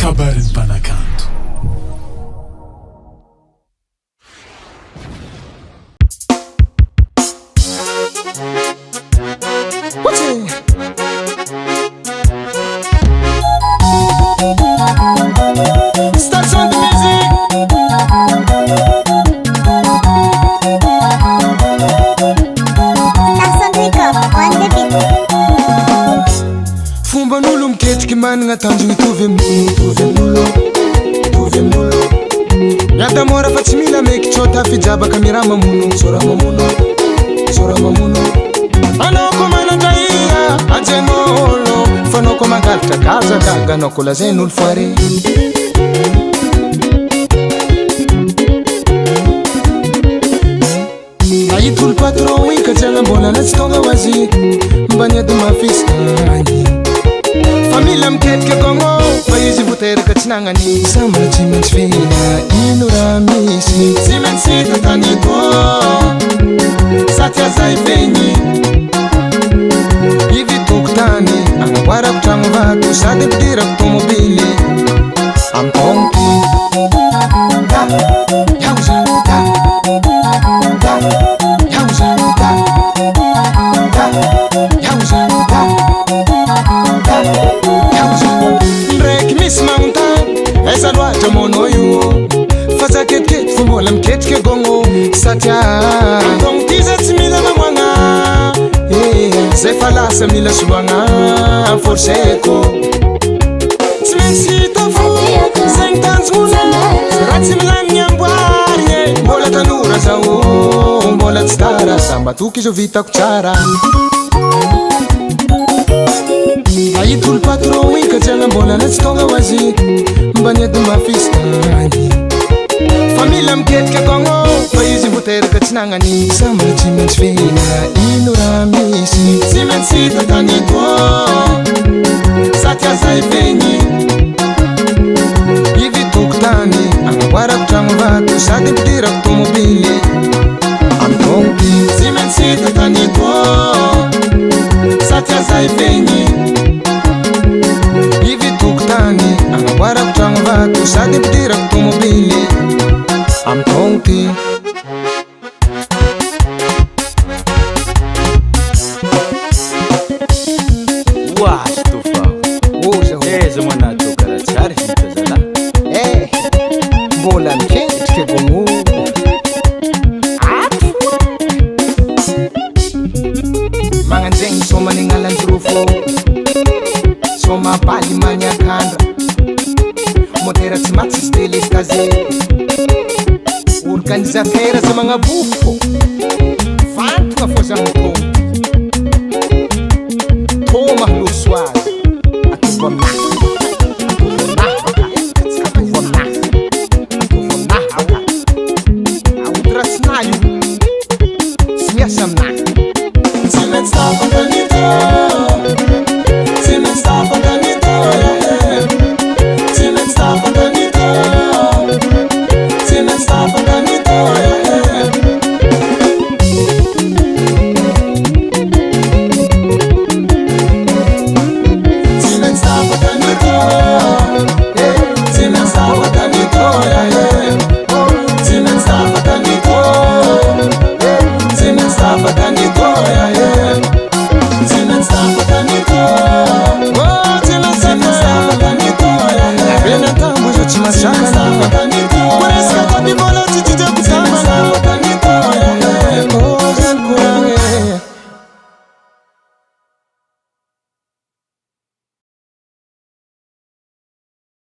kabarin'ny mpanakanto. Station de musique. Fomban'olo miketriky managna tanjony mitovy amin'olo miadamora fa tsy mila meky tsota fijabaka mira mamono sora mamono anao ko manandraia ajen'olo fanao ko mangalatra gazagaga anao ko lazain'olo foare nahit'olo patron ika tsy agnambolana tsy tonga ho azy mba niady mafisany familya miketrika gogno fa izy voteraka tsy nagnany samana tsy maintsy fehina ino raha misy tsy maintsy hita taniko satria zay fegny ivitoko tany agnaboarako tragno vato sady ampidirako tomobily amponky yaoza ndraiky misy magnontany esa loatra mono io fa zaketikety fo mbola miketriky gogno satria gogno ty zay tsy mila mamoagna zay fa lasa mila soloagna forseko tsy maintsy hita fo zegny tanjona raha tsy milamigny amboary mbola tanora zao mbola tsy tara samba toky izy vitako tsara nahit'olo patron ika tsy agnambolana tsy tonga ho azy mba niady mafisitany familya miketrika gogno fa izy voteraka tsy nagnany samana tsy maintsy fehina ino raha misy tsy maintsy hita taniko satria zay fegny ivitoko tany agnaboarako tragno vato sady ampidirako tomobily amponky tsy maintsy hita taniko satria zay fegny ivitoko tany agnaboarako tragno vato sady ampidirako tomobily amponky Wasy tofao oza eza manato karaha tsara hita zala mbola miketriky gogno magnanjegny somany agnalandrofo soma baly maniakandra modera tsy matsy sy telestaze organisateur za magnabofo fantogna fô zany toma loso azy atoko aminahy aodratsinaio tsy miasa aminahy tsy maintsy tafakanito tsy maintsy tafakanito tsy maintsy tafakanito tsy maintsy tafakanito Masaka, por isso que eu tô me molhando de